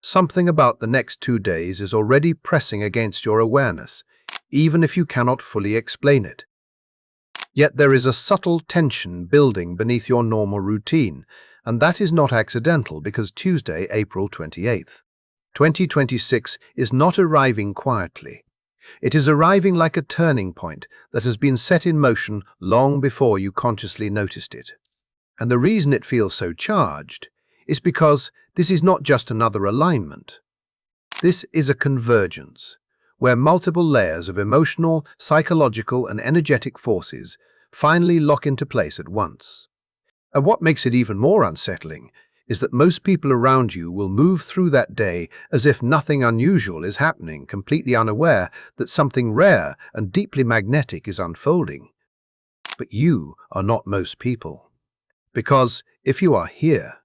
Something about the next 2 days is already pressing against your awareness, even if you cannot fully explain it. Yet there is a subtle tension building beneath your normal routine, and that is not accidental because Tuesday, April 28th, 2026 is not arriving quietly. It is arriving like a turning point that has been set in motion long before you consciously noticed it. And the reason it feels so charged is because this is not just another alignment. This is a convergence, where multiple layers of emotional, psychological, and energetic forces finally lock into place at once. And what makes it even more unsettling is that most people around you will move through that day as if nothing unusual is happening, completely unaware that something rare and deeply magnetic is unfolding. But you are not most people. Because if you are here,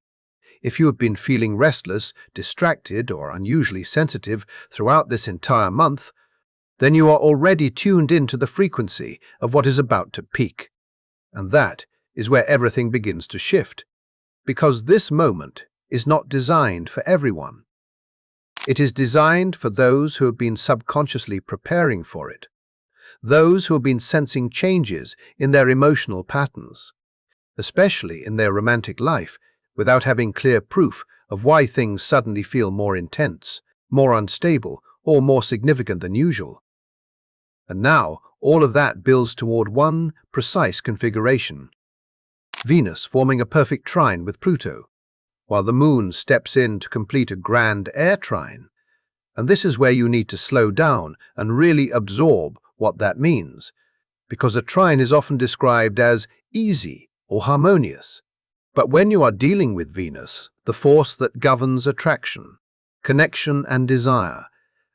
if you have been feeling restless, distracted, or unusually sensitive throughout this entire month, then you are already tuned into the frequency of what is about to peak. And that is where everything begins to shift, because this moment is not designed for everyone. It is designed for those who have been subconsciously preparing for it, those who have been sensing changes in their emotional patterns, especially in their romantic life, without having clear proof of why things suddenly feel more intense, more unstable, or more significant than usual. And now, all of that builds toward one precise configuration. Venus forming a perfect trine with Pluto, while the Moon steps in to complete a grand air trine. And this is where you need to slow down and really absorb what that means, because a trine is often described as easy or harmonious. But when you are dealing with Venus, the force that governs attraction, connection and desire,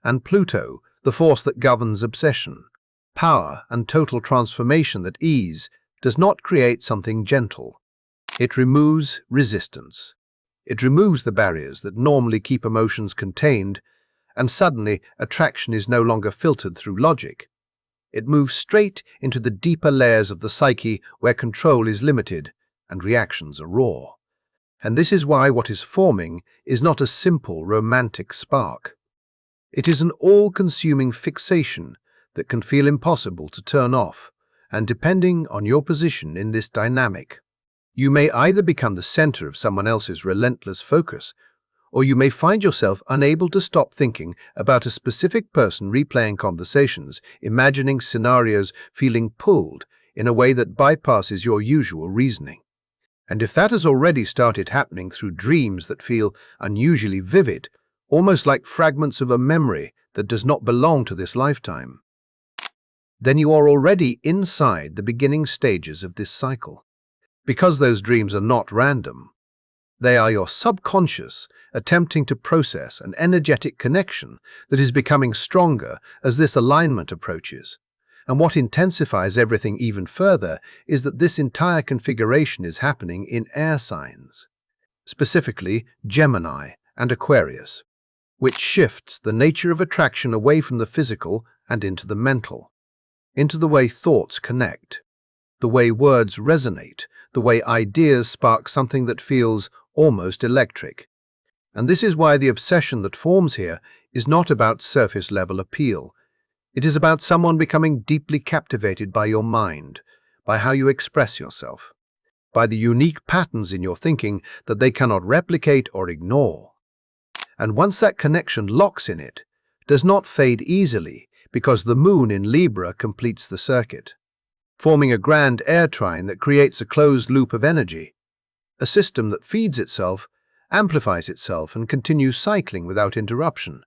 and Pluto, the force that governs obsession, power and total transformation, that ease does not create something gentle. It removes resistance. It removes the barriers that normally keep emotions contained, and suddenly attraction is no longer filtered through logic. It moves straight into the deeper layers of the psyche where control is limited and reactions are raw. And this is why what is forming is not a simple romantic spark. It is an all-consuming fixation that can feel impossible to turn off, and depending on your position in this dynamic, you may either become the center of someone else's relentless focus, or you may find yourself unable to stop thinking about a specific person, replaying conversations, imagining scenarios, feeling pulled in a way that bypasses your usual reasoning. And if that has already started happening through dreams that feel unusually vivid, almost like fragments of a memory that does not belong to this lifetime, then you are already inside the beginning stages of this cycle. Because those dreams are not random, they are your subconscious attempting to process an energetic connection that is becoming stronger as this alignment approaches. And what intensifies everything even further is that this entire configuration is happening in air signs, specifically Gemini and Aquarius, which shifts the nature of attraction away from the physical and into the mental, into the way thoughts connect, the way words resonate, the way ideas spark something that feels almost electric. And this is why the obsession that forms here is not about surface-level appeal. It is about someone becoming deeply captivated by your mind, by how you express yourself, by the unique patterns in your thinking that they cannot replicate or ignore. And once that connection locks in, it does not fade easily, because the Moon in Libra completes the circuit, forming a grand air trine that creates a closed loop of energy, a system that feeds itself, amplifies itself, and continues cycling without interruption.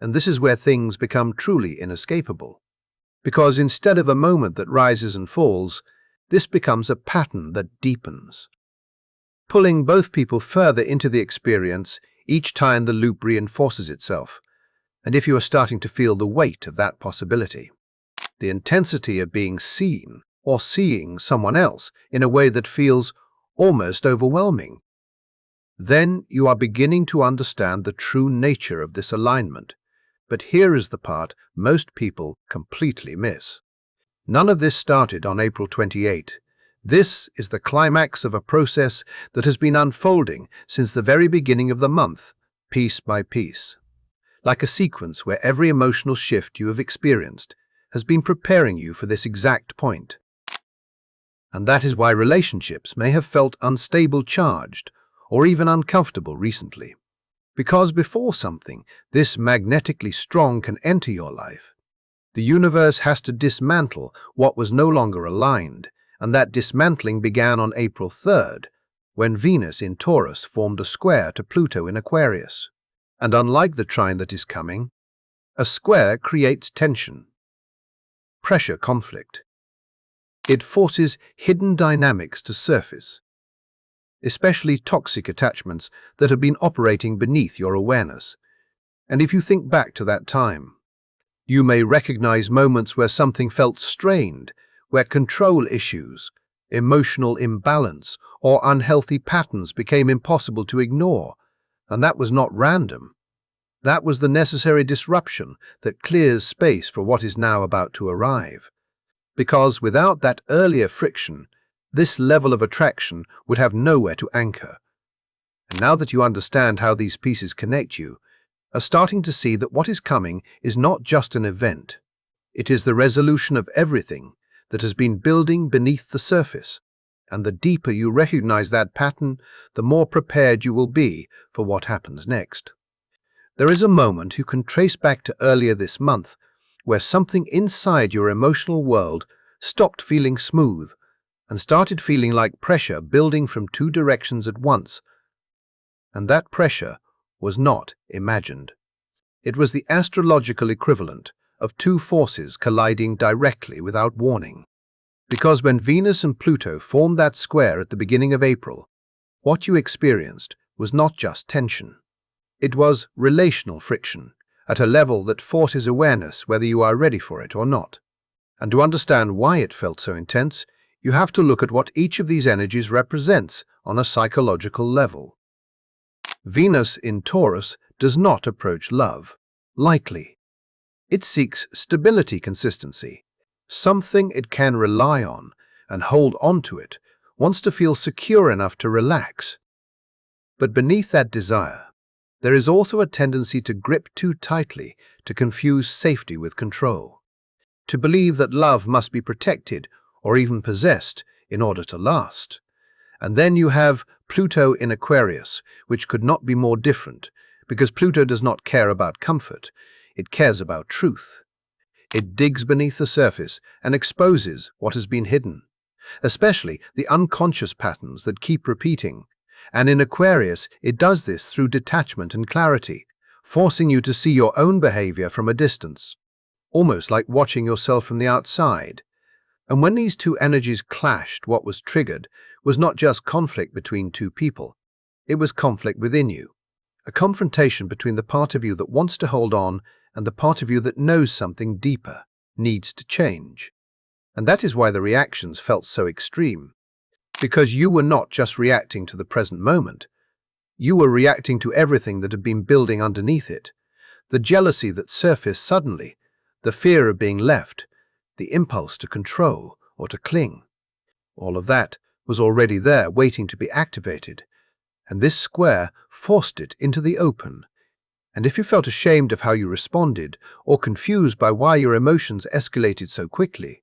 And this is where things become truly inescapable. Because instead of a moment that rises and falls, this becomes a pattern that deepens, pulling both people further into the experience each time the loop reinforces itself. And if you are starting to feel the weight of that possibility, the intensity of being seen or seeing someone else in a way that feels almost overwhelming, then you are beginning to understand the true nature of this alignment. But here is the part most people completely miss. None of this started on April 28. This is the climax of a process that has been unfolding since the very beginning of the month, piece by piece, like a sequence where every emotional shift you have experienced has been preparing you for this exact point. And that is why relationships may have felt unstable, charged, or even uncomfortable recently. Because before something this magnetically strong can enter your life, the universe has to dismantle what was no longer aligned, and that dismantling began on April 3rd, when Venus in Taurus formed a square to Pluto in Aquarius. And unlike the trine that is coming, a square creates tension, pressure, conflict. It forces hidden dynamics to surface, especially toxic attachments that have been operating beneath your awareness. And if you think back to that time, you may recognize moments where something felt strained, where control issues, emotional imbalance, or unhealthy patterns became impossible to ignore. And that was not random. That was the necessary disruption that clears space for what is now about to arrive. Because without that earlier friction, this level of attraction would have nowhere to anchor. And now that you understand how these pieces connect, you are starting to see that what is coming is not just an event. It is the resolution of everything that has been building beneath the surface. And the deeper you recognize that pattern, the more prepared you will be for what happens next. There is a moment you can trace back to earlier this month where something inside your emotional world stopped feeling smooth and started feeling like pressure building from two directions at once. And that pressure was not imagined. It was the astrological equivalent of two forces colliding directly without warning. Because when Venus and Pluto formed that square at the beginning of April, what you experienced was not just tension. It was relational friction, at a level that forces awareness whether you are ready for it or not. And to understand why it felt so intense, you have to look at what each of these energies represents on a psychological level. Venus in Taurus does not approach love lightly. It seeks stability, consistency, something it can rely on and hold on to. It wants to feel secure enough to relax. But beneath that desire, there is also a tendency to grip too tightly, to confuse safety with control, to believe that love must be protected or even possessed in order to last. And then you have Pluto in Aquarius, which could not be more different, because Pluto does not care about comfort, it cares about truth. It digs beneath the surface and exposes what has been hidden, especially the unconscious patterns that keep repeating. And in Aquarius, it does this through detachment and clarity, forcing you to see your own behavior from a distance, almost like watching yourself from the outside. And when these two energies clashed, what was triggered was not just conflict between two people, it was conflict within you, a confrontation between the part of you that wants to hold on and the part of you that knows something deeper needs to change. And that is why the reactions felt so extreme. Because you were not just reacting to the present moment, you were reacting to everything that had been building underneath it. The jealousy that surfaced suddenly, the fear of being left, the impulse to control or to cling. All of that was already there, waiting to be activated. And this square forced it into the open. And if you felt ashamed of how you responded, or confused by why your emotions escalated so quickly,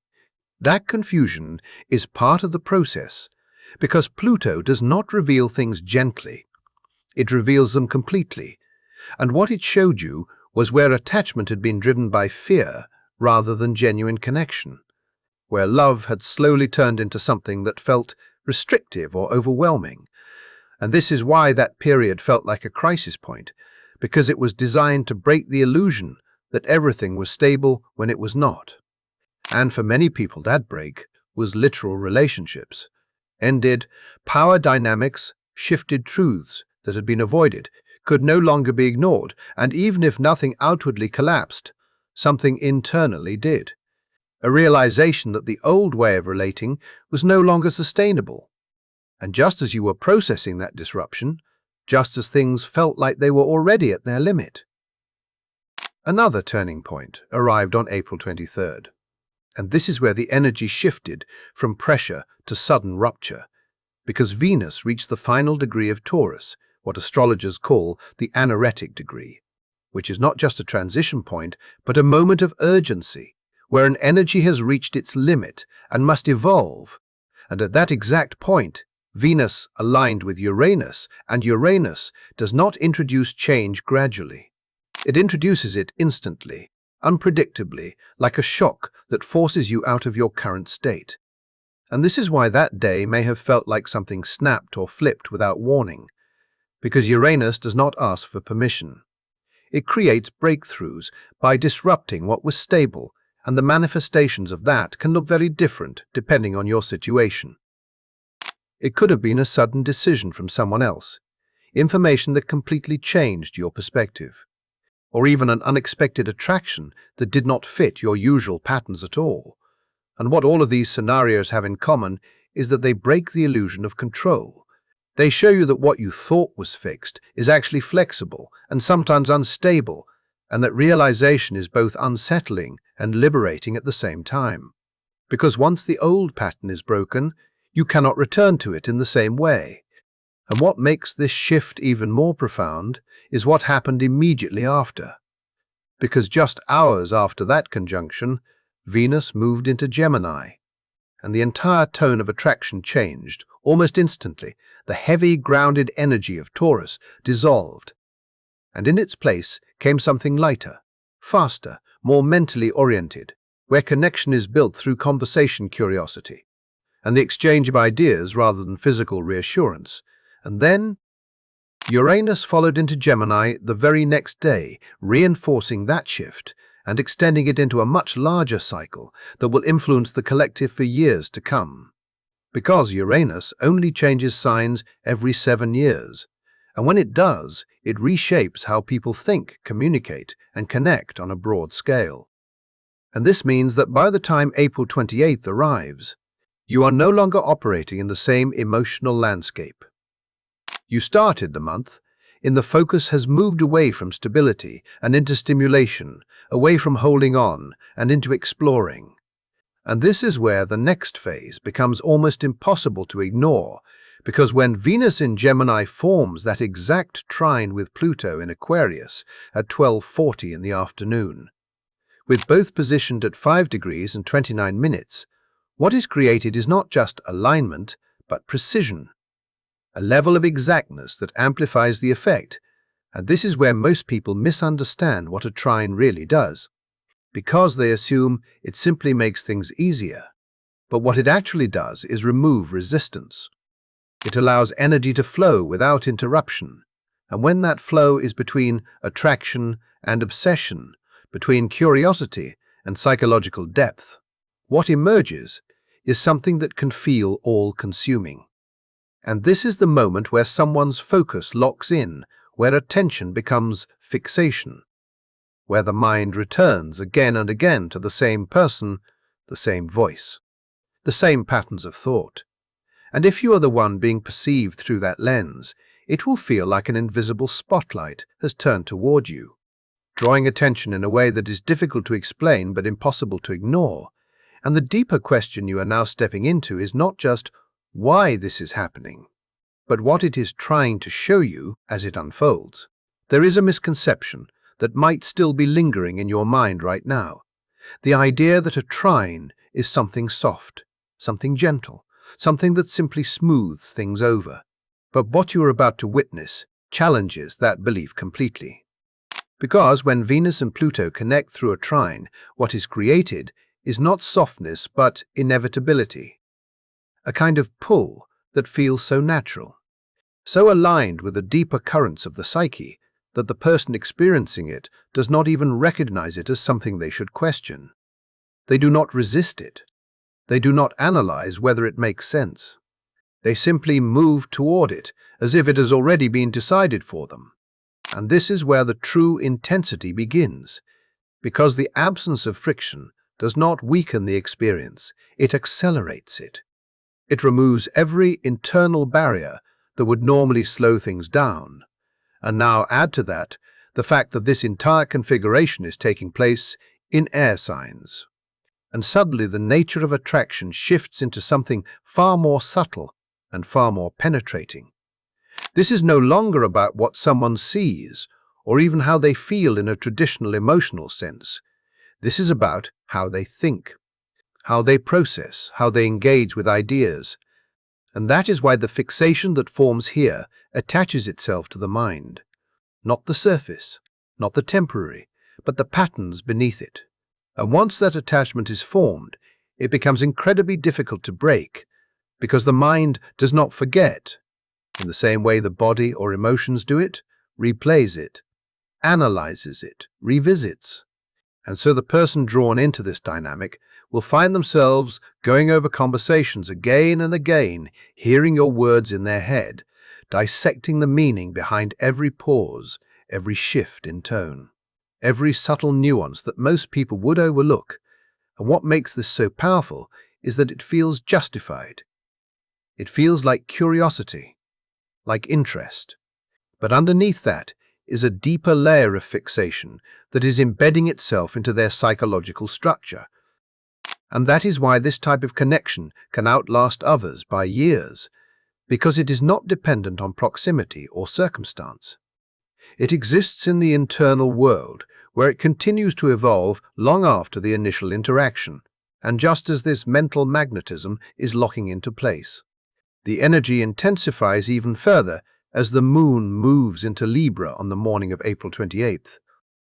that confusion is part of the process. Because Pluto does not reveal things gently. It reveals them completely. And what it showed you was where attachment had been driven by fear rather than genuine connection, where love had slowly turned into something that felt restrictive or overwhelming. And this is why that period felt like a crisis point, because it was designed to break the illusion that everything was stable when it was not. And for many people, that break was literal relationships. Ended, power dynamics, shifted truths that had been avoided, could no longer be ignored, and even if nothing outwardly collapsed, something internally did. A realization that the old way of relating was no longer sustainable. And just as you were processing that disruption, just as things felt like they were already at their limit, another turning point arrived on April 23rd. And this is where the energy shifted from pressure to sudden rupture, because Venus reached the final degree of Taurus, what astrologers call the anaretic degree, which is not just a transition point, but a moment of urgency, where an energy has reached its limit and must evolve. And at that exact point, Venus aligned with Uranus, and Uranus does not introduce change gradually. It introduces it instantly, unpredictably, like a shock that forces you out of your current state. And this is why that day may have felt like something snapped or flipped without warning, because Uranus does not ask for permission. It creates breakthroughs by disrupting what was stable, and the manifestations of that can look very different depending on your situation. It could have been a sudden decision from someone else, information that completely changed your perspective, or even an unexpected attraction that did not fit your usual patterns at all. And what all of these scenarios have in common is that they break the illusion of control. They show you that what you thought was fixed is actually flexible and sometimes unstable, and that realization is both unsettling and liberating at the same time. Because once the old pattern is broken, you cannot return to it in the same way. And what makes this shift even more profound is what happened immediately after. Because just hours after that conjunction, Venus moved into Gemini, and the entire tone of attraction changed. Almost instantly, the heavy, grounded energy of Taurus dissolved, and in its place came something lighter, faster, more mentally oriented, where connection is built through conversation curiosity, and the exchange of ideas rather than physical reassurance. And then Uranus followed into Gemini the very next day, reinforcing that shift and extending it into a much larger cycle that will influence the collective for years to come. Because Uranus only changes signs every 7 years, and when it does, it reshapes how people think, communicate, and connect on a broad scale. And this means that by the time April 28th arrives, you are no longer operating in the same emotional landscape. You started the month, the focus has moved away from stability and into stimulation, away from holding on and into exploring. And this is where the next phase becomes almost impossible to ignore, because when Venus in Gemini forms that exact trine with Pluto in Aquarius at 12:40 in the afternoon, with both positioned at 5 degrees and 29 minutes, what is created is not just alignment, but precision, a level of exactness that amplifies the effect. And this is where most people misunderstand what a trine really does, because they assume it simply makes things easier. But what it actually does is remove resistance. It allows energy to flow without interruption. And when that flow is between attraction and obsession, between curiosity and psychological depth, what emerges is something that can feel all-consuming. And this is the moment where someone's focus locks in, where attention becomes fixation, where the mind returns again and again to the same person, the same voice, the same patterns of thought. And if you are the one being perceived through that lens, it will feel like an invisible spotlight has turned toward you, drawing attention in a way that is difficult to explain but impossible to ignore. And the deeper question you are now stepping into is not just why this is happening, but what it is trying to show you as it unfolds. There is a misconception that might still be lingering in your mind right now. The idea that a trine is something soft, something gentle, something that simply smooths things over. But what you are about to witness challenges that belief completely. Because when Venus and Pluto connect through a trine, what is created is not softness but inevitability, a kind of pull that feels so natural, so aligned with the deeper currents of the psyche that the person experiencing it does not even recognize it as something they should question. They do not resist it. They do not analyze whether it makes sense. They simply move toward it as if it has already been decided for them. And this is where the true intensity begins, because the absence of friction does not weaken the experience, it accelerates it. It removes every internal barrier that would normally slow things down. And now add to that the fact that this entire configuration is taking place in air signs. And suddenly the nature of attraction shifts into something far more subtle and far more penetrating. This is no longer about what someone sees, or even how they feel in a traditional emotional sense. This is about how they think, how they process, how they engage with ideas. And that is why the fixation that forms here attaches itself to the mind. Not the surface, not the temporary, but the patterns beneath it. And once that attachment is formed, it becomes incredibly difficult to break, because the mind does not forget, in the same way the body or emotions do it, replays it, analyzes it, revisits. And so the person drawn into this dynamic will find themselves going over conversations again and again, hearing your words in their head, dissecting the meaning behind every pause, every shift in tone, every subtle nuance that most people would overlook. And what makes this so powerful is that it feels justified. It feels like curiosity, like interest. But underneath that is a deeper layer of fixation that is embedding itself into their psychological structure. And that is why this type of connection can outlast others by years, because it is not dependent on proximity or circumstance. It exists in the internal world, where it continues to evolve long after the initial interaction, and just as this mental magnetism is locking into place. The energy intensifies even further as the moon moves into Libra on the morning of April 28th.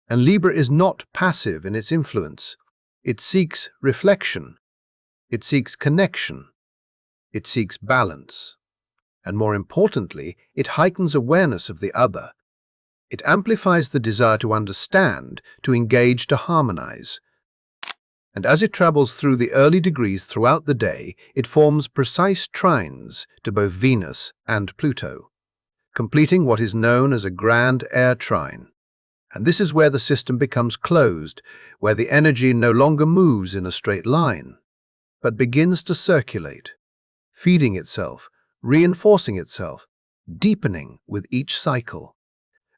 And Libra is not passive in its influence. It seeks reflection. It seeks connection. It seeks balance. And more importantly, it heightens awareness of the other. It amplifies the desire to understand, to engage, to harmonize. And as it travels through the early degrees throughout the day, it forms precise trines to both Venus and Pluto, completing what is known as a grand air trine. And this is where the system becomes closed, where the energy no longer moves in a straight line, but begins to circulate, feeding itself, reinforcing itself, deepening with each cycle.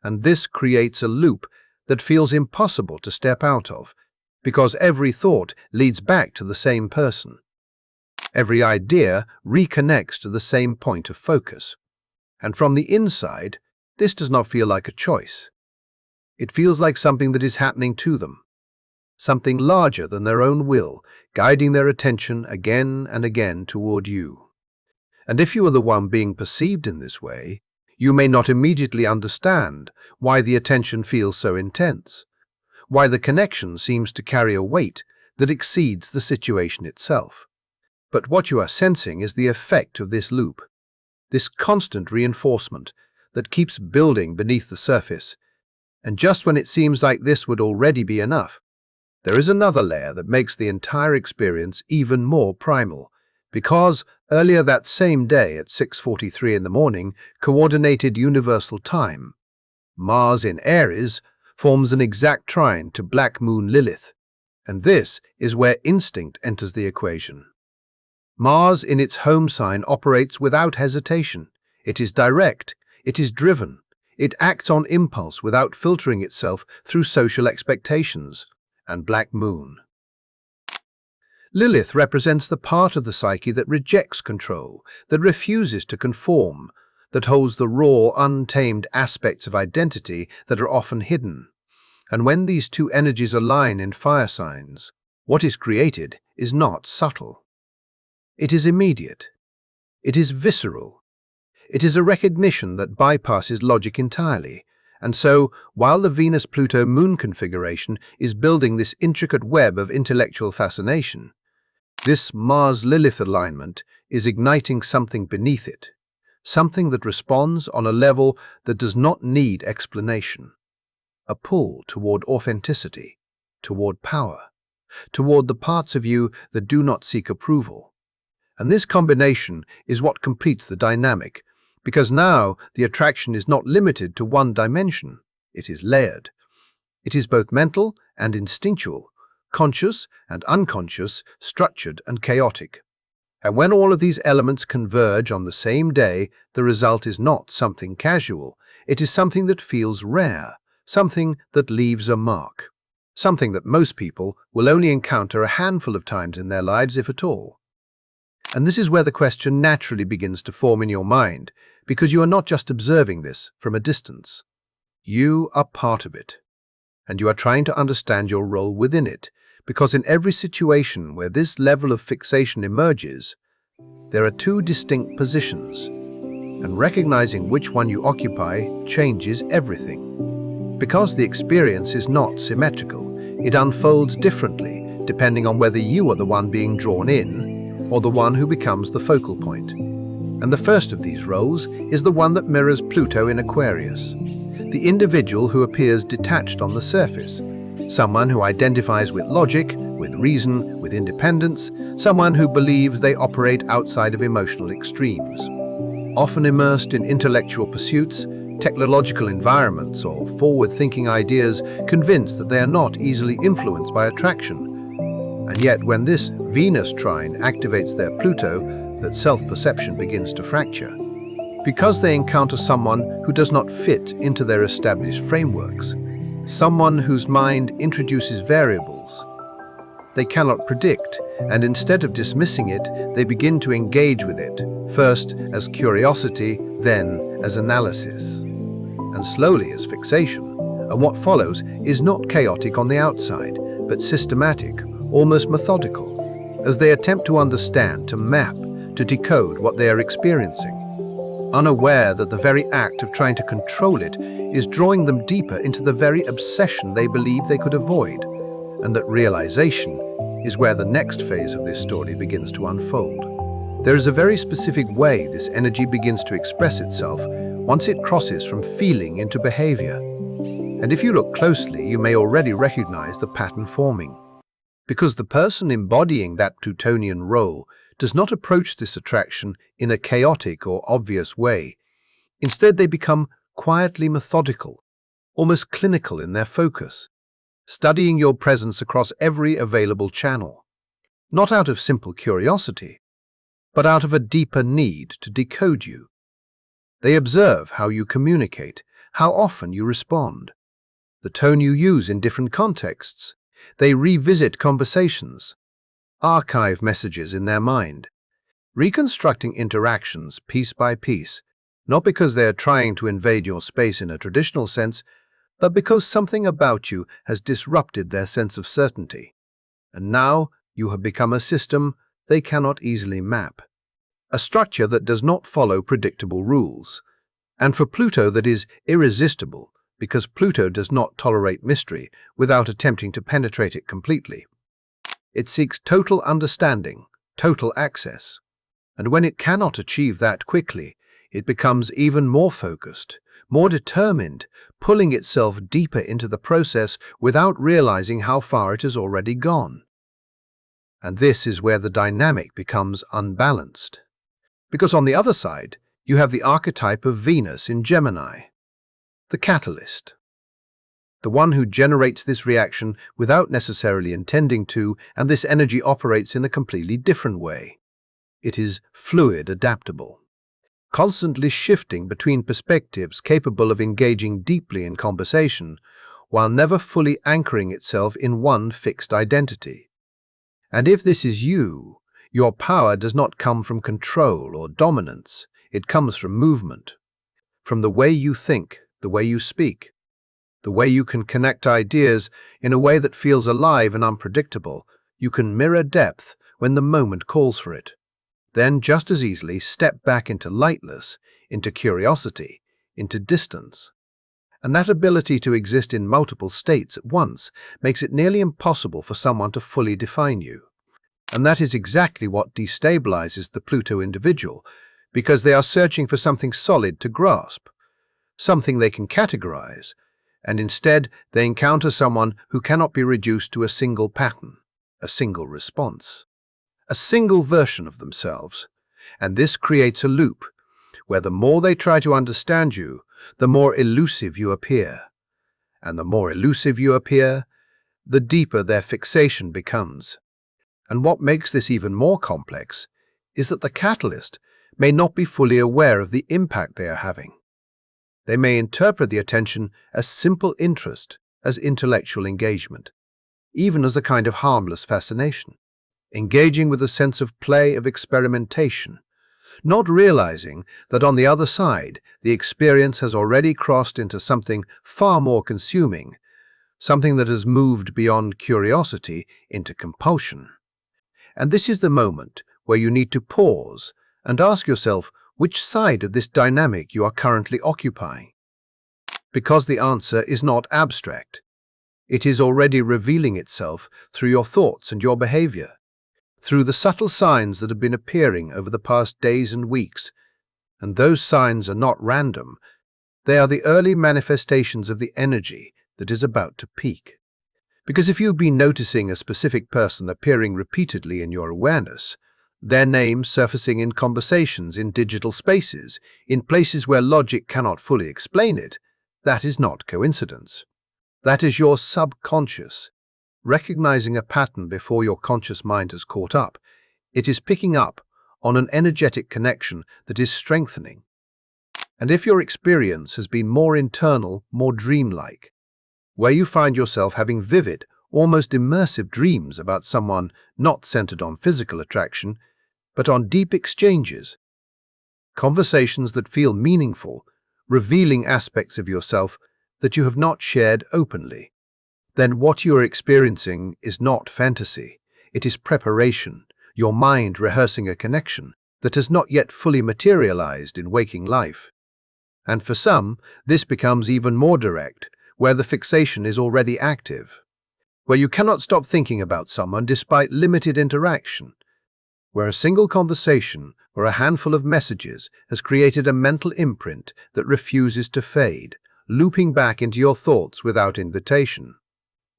And this creates a loop that feels impossible to step out of, because every thought leads back to the same person. Every idea reconnects to the same point of focus. And from the inside, this does not feel like a choice. It feels like something that is happening to them, something larger than their own will, guiding their attention again and again toward you. And if you are the one being perceived in this way, you may not immediately understand why the attention feels so intense, why the connection seems to carry a weight that exceeds the situation itself. But what you are sensing is the effect of this loop, this constant reinforcement that keeps building beneath the surface. And just when it seems like this would already be enough, there is another layer that makes the entire experience even more primal, because earlier that same day at 6:43 in the morning, Coordinated Universal Time, Mars in Aries forms an exact trine to Black Moon Lilith, and this is where instinct enters the equation. Mars in its home sign operates without hesitation. It is direct, it is driven, it acts on impulse without filtering itself through social expectations. And Black Moon Lilith represents the part of the psyche that rejects control, that refuses to conform, that holds the raw, untamed aspects of identity that are often hidden. And when these two energies align in fire signs, what is created is not subtle. It is immediate. It is visceral. It is a recognition that bypasses logic entirely. And so, while the Venus-Pluto moon configuration is building this intricate web of intellectual fascination, this Mars-Lilith alignment is igniting something beneath it, something that responds on a level that does not need explanation. A pull toward authenticity, toward power, toward the parts of you that do not seek approval. And this combination is what completes the dynamic, because now the attraction is not limited to one dimension. It is layered. It is both mental and instinctual, conscious and unconscious, structured and chaotic. And when all of these elements converge on the same day, the result is not something casual. It is something that feels rare, something that leaves a mark, something that most people will only encounter a handful of times in their lives, if at all. And this is where the question naturally begins to form in your mind, because you are not just observing this from a distance. You are part of it, and you are trying to understand your role within it, because in every situation where this level of fixation emerges, there are two distinct positions, and recognizing which one you occupy changes everything. Because the experience is not symmetrical, it unfolds differently depending on whether you are the one being drawn in or the one who becomes the focal point. And the first of these roles is the one that mirrors Pluto in Aquarius. The individual who appears detached on the surface, someone who identifies with logic, with reason, with independence, someone who believes they operate outside of emotional extremes. Often immersed in intellectual pursuits, technological environments, or forward-thinking ideas, convinced that they are not easily influenced by attraction. And yet, when this Venus trine activates their Pluto, that self-perception begins to fracture. Because they encounter someone who does not fit into their established frameworks, someone whose mind introduces variables they cannot predict, and instead of dismissing it, they begin to engage with it, first as curiosity, then as analysis, and slowly as fixation. And what follows is not chaotic on the outside, but systematic, almost methodical, as they attempt to understand, to map, to decode what they are experiencing, unaware that the very act of trying to control it is drawing them deeper into the very obsession they believe they could avoid, and that realization is where the next phase of this story begins to unfold. There is a very specific way this energy begins to express itself once it crosses from feeling into behavior. And if you look closely, you may already recognize the pattern forming. Because the person embodying that Plutonian role does not approach this attraction in a chaotic or obvious way. Instead, they become quietly methodical, almost clinical in their focus, studying your presence across every available channel, not out of simple curiosity, but out of a deeper need to decode you. They observe how you communicate, how often you respond, the tone you use in different contexts. They revisit conversations, archive messages in their mind, reconstructing interactions piece by piece, not because they are trying to invade your space in a traditional sense, but because something about you has disrupted their sense of certainty. And now you have become a system they cannot easily map, a structure that does not follow predictable rules. And for Pluto, that is irresistible, because Pluto does not tolerate mystery without attempting to penetrate it completely. It seeks total understanding, total access. And when it cannot achieve that quickly, it becomes even more focused, more determined, pulling itself deeper into the process without realizing how far it has already gone. And this is where the dynamic becomes unbalanced. Because on the other side, you have the archetype of Venus in Gemini, the catalyst, the one who generates this reaction without necessarily intending to, and this energy operates in a completely different way. It is fluid, adaptable, constantly shifting between perspectives, capable of engaging deeply in conversation, while never fully anchoring itself in one fixed identity. And if this is you, your power does not come from control or dominance, it comes from movement, from the way you think, the way you speak, the way you can connect ideas in a way that feels alive and unpredictable. You can mirror depth when the moment calls for it. Then just as easily step back into lightness, into curiosity, into distance. And that ability to exist in multiple states at once makes it nearly impossible for someone to fully define you. And that is exactly what destabilizes the Pluto individual, because they are searching for something solid to grasp, something they can categorize, and instead they encounter someone who cannot be reduced to a single pattern, a single response, a single version of themselves. And this creates a loop, where the more they try to understand you, the more elusive you appear. And the more elusive you appear, the deeper their fixation becomes. And what makes this even more complex is that the catalyst may not be fully aware of the impact they are having. They may interpret the attention as simple interest, as intellectual engagement, even as a kind of harmless fascination, engaging with a sense of play, of experimentation, not realizing that on the other side, the experience has already crossed into something far more consuming, something that has moved beyond curiosity into compulsion. And this is the moment where you need to pause and ask yourself which side of this dynamic you are currently occupying. Because the answer is not abstract. It is already revealing itself through your thoughts and your behavior, through the subtle signs that have been appearing over the past days and weeks. And those signs are not random. They are the early manifestations of the energy that is about to peak. Because if you've been noticing a specific person appearing repeatedly in your awareness, their name surfacing in conversations, in digital spaces, in places where logic cannot fully explain it, that is not coincidence. That is your subconscious, recognizing a pattern before your conscious mind has caught up. It is picking up on an energetic connection that is strengthening. And if your experience has been more internal, more dreamlike, where you find yourself having vivid, almost immersive dreams about someone not centered on physical attraction, but on deep exchanges, conversations that feel meaningful, revealing aspects of yourself that you have not shared openly, then what you are experiencing is not fantasy. It is preparation, your mind rehearsing a connection that has not yet fully materialized in waking life. And for some, this becomes even more direct, where the fixation is already active, where you cannot stop thinking about someone despite limited interaction, where a single conversation or a handful of messages has created a mental imprint that refuses to fade, looping back into your thoughts without invitation.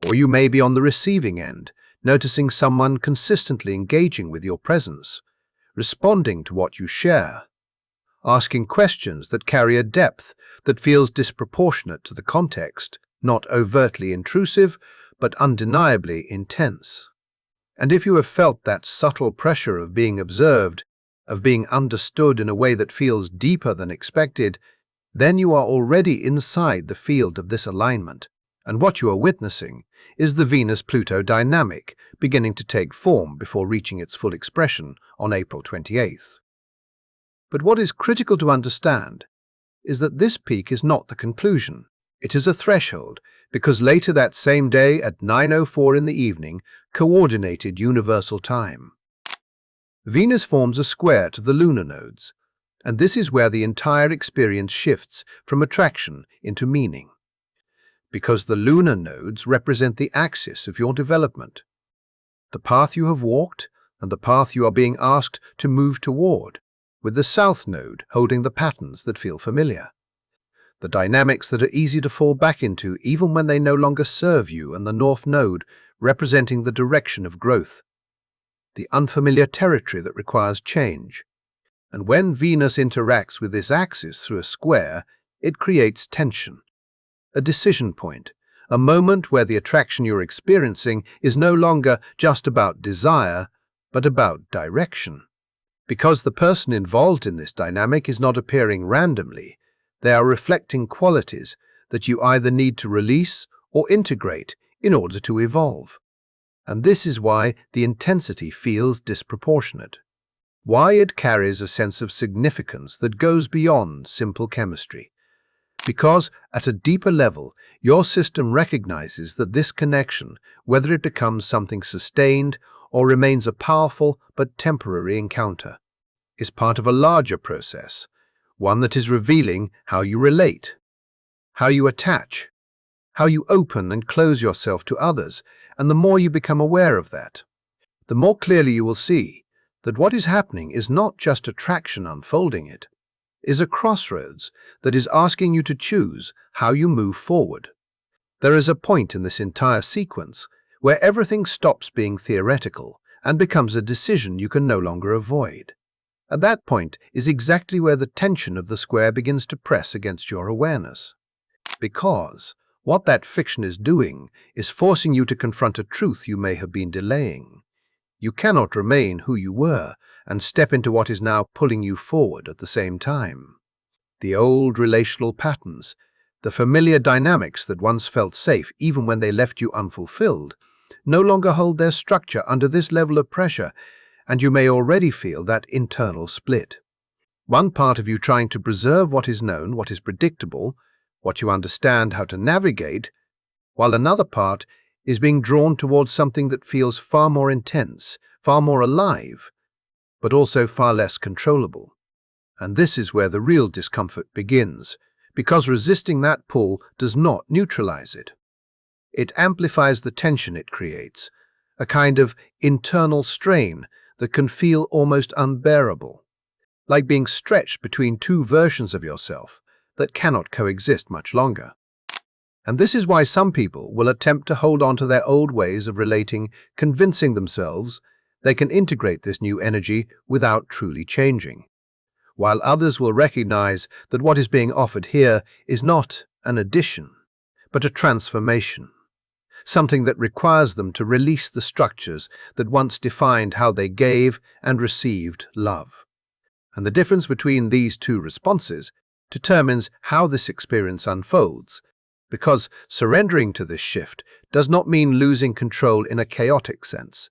Or you may be on the receiving end, noticing someone consistently engaging with your presence, responding to what you share, asking questions that carry a depth that feels disproportionate to the context, not overtly intrusive, but undeniably intense. And if you have felt that subtle pressure of being observed, of being understood in a way that feels deeper than expected, then you are already inside the field of this alignment, and what you are witnessing is the Venus-Pluto dynamic beginning to take form before reaching its full expression on April 28th. But what is critical to understand is that this peak is not the conclusion. It is a threshold, because later that same day at 9:04 in the evening, coordinated universal time, Venus forms a square to the lunar nodes, and this is where the entire experience shifts from attraction into meaning. Because the lunar nodes represent the axis of your development, the path you have walked and the path you are being asked to move toward, with the south node holding the patterns that feel familiar, the dynamics that are easy to fall back into even when they no longer serve you, and the north node representing the direction of growth, the unfamiliar territory that requires change. And when Venus interacts with this axis through a square, it creates tension, a decision point, a moment where the attraction you're experiencing is no longer just about desire, but about direction. Because the person involved in this dynamic is not appearing randomly, they are reflecting qualities that you either need to release or integrate in order to evolve. And this is why the intensity feels disproportionate, why it carries a sense of significance that goes beyond simple chemistry. Because at a deeper level, your system recognizes that this connection, whether it becomes something sustained or remains a powerful but temporary encounter, is part of a larger process, one that is revealing how you relate, how you attach, how you open and close yourself to others. And the more you become aware of that, the more clearly you will see that what is happening is not just attraction unfolding, it is a crossroads that is asking you to choose how you move forward. There is a point in this entire sequence where everything stops being theoretical and becomes a decision you can no longer avoid. At that point is exactly where the tension of the square begins to press against your awareness. Because what that fiction is doing is forcing you to confront a truth you may have been delaying. You cannot remain who you were and step into what is now pulling you forward at the same time. The old relational patterns, the familiar dynamics that once felt safe even when they left you unfulfilled, no longer hold their structure under this level of pressure, and you may already feel that internal split. One part of you trying to preserve what is known, what is predictable, what you understand how to navigate, while another part is being drawn towards something that feels far more intense, far more alive, but also far less controllable. And this is where the real discomfort begins, because resisting that pull does not neutralize it. It amplifies the tension it creates, a kind of internal strain that can feel almost unbearable, like being stretched between two versions of yourself that cannot coexist much longer. And this is why some people will attempt to hold on to their old ways of relating, convincing themselves they can integrate this new energy without truly changing, while others will recognize that what is being offered here is not an addition, but a transformation, something that requires them to release the structures that once defined how they gave and received love. And the difference between these two responses determines how this experience unfolds, because surrendering to this shift does not mean losing control in a chaotic sense.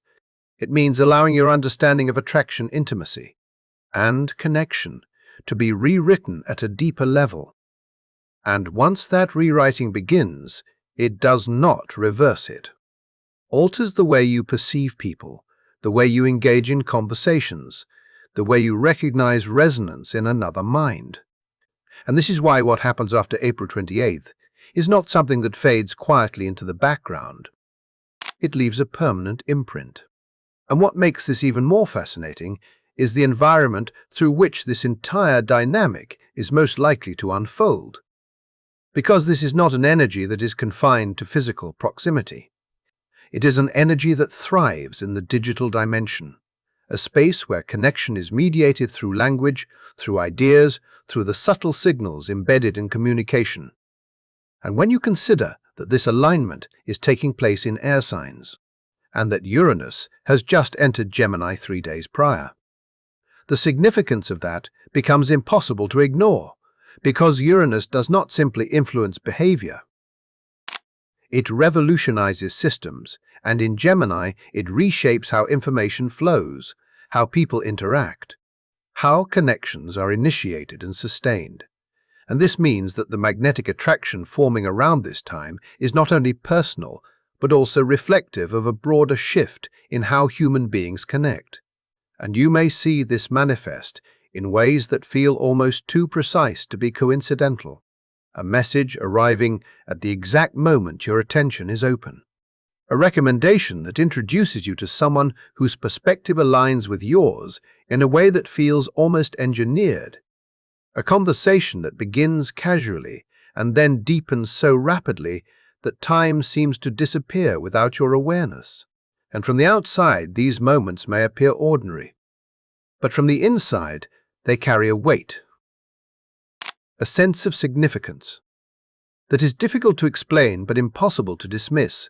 It means allowing your understanding of attraction, intimacy, and connection to be rewritten at a deeper level. And once that rewriting begins, it does not reverse it. Alters the way you perceive people, the way you engage in conversations, the way you recognize resonance in another mind. And this is why what happens after April 28th is not something that fades quietly into the background. It leaves a permanent imprint. And what makes this even more fascinating is the environment through which this entire dynamic is most likely to unfold. Because this is not an energy that is confined to physical proximity. It is an energy that thrives in the digital dimension, a space where connection is mediated through language, through ideas, through the subtle signals embedded in communication. And when you consider that this alignment is taking place in air signs, and that Uranus has just entered Gemini 3 days prior, the significance of that becomes impossible to ignore, because Uranus does not simply influence behavior. It revolutionizes systems, and in Gemini it reshapes how information flows, how people interact, how connections are initiated and sustained. And this means that the magnetic attraction forming around this time is not only personal, but also reflective of a broader shift in how human beings connect. And you may see this manifest in ways that feel almost too precise to be coincidental, a message arriving at the exact moment your attention is open, a recommendation that introduces you to someone whose perspective aligns with yours in a way that feels almost engineered, a conversation that begins casually and then deepens so rapidly that time seems to disappear without your awareness. And from the outside, these moments may appear ordinary, but from the inside, they carry a weight, a sense of significance that is difficult to explain but impossible to dismiss.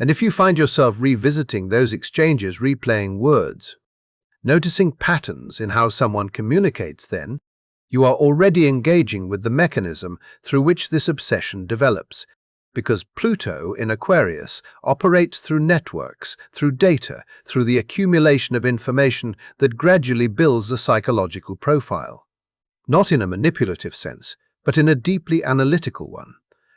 And if you find yourself revisiting those exchanges, replaying words, noticing patterns in how someone communicates, then you are already engaging with the mechanism through which this obsession develops, because Pluto in Aquarius operates through networks, through data, through the accumulation of information that gradually builds a psychological profile. Not in a manipulative sense, but in a deeply analytical one.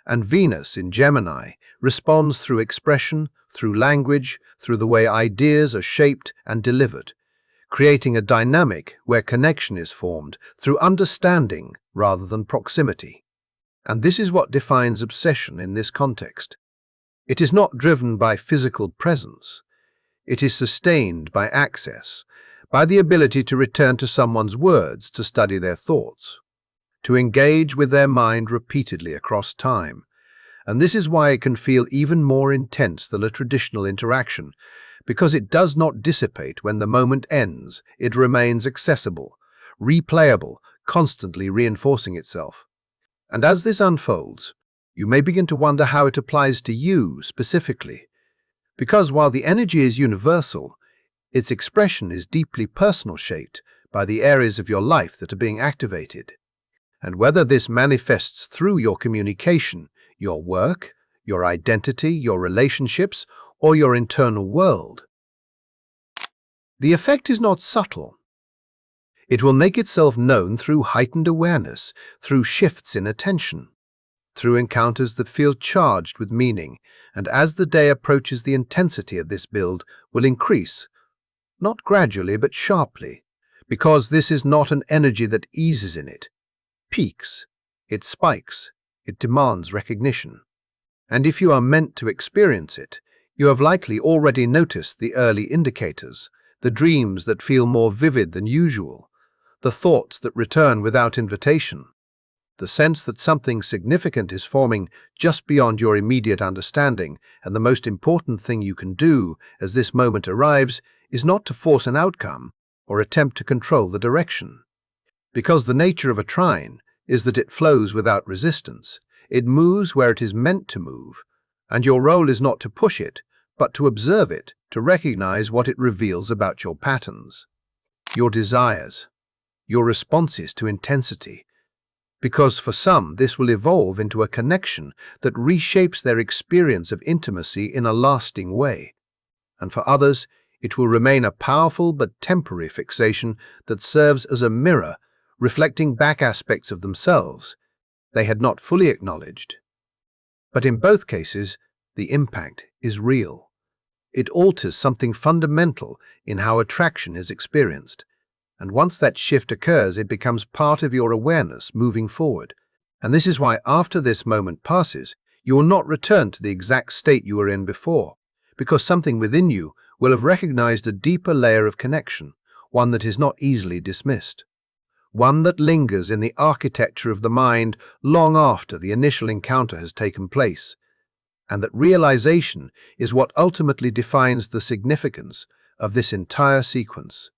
And Venus in Gemini responds through expression, through language, through the way ideas are shaped and delivered, creating a dynamic where connection is formed through understanding rather than proximity. And this is what defines obsession in this context. It is not driven by physical presence. It is sustained by access, by the ability to return to someone's words, to study their thoughts, to engage with their mind repeatedly across time. And this is why it can feel even more intense than a traditional interaction, because it does not dissipate when the moment ends. It remains accessible, replayable, constantly reinforcing itself. And as this unfolds, you may begin to wonder how it applies to you specifically, because while the energy is universal, its expression is deeply personal, shaped by the areas of your life that are being activated. And whether this manifests through your communication, your work, your identity, your relationships, or your internal world, the effect is not subtle. It will make itself known through heightened awareness, through shifts in attention, through encounters that feel charged with meaning, and as the day approaches, the intensity of this build will increase, not gradually but sharply, because this is not an energy that eases in it, peaks, it spikes, it demands recognition. And if you are meant to experience it, you have likely already noticed the early indicators, the dreams that feel more vivid than usual, the thoughts that return without invitation, the sense that something significant is forming just beyond your immediate understanding. And the most important thing you can do as this moment arrives is not to force an outcome or attempt to control the direction. Because the nature of a trine is that it flows without resistance. It moves where it is meant to move, and your role is not to push it, but to observe it, to recognize what it reveals about your patterns, your desires, your responses to intensity. Because for some, this will evolve into a connection that reshapes their experience of intimacy in a lasting way. And for others, it will remain a powerful but temporary fixation that serves as a mirror, reflecting back aspects of themselves they had not fully acknowledged. But in both cases, the impact is real. It alters something fundamental in how attraction is experienced. And once that shift occurs, it becomes part of your awareness moving forward. And this is why after this moment passes, you will not return to the exact state you were in before, because something within you will have recognized a deeper layer of connection, one that is not easily dismissed, one that lingers in the architecture of the mind long after the initial encounter has taken place. And that realization is what ultimately defines the significance of this entire sequence.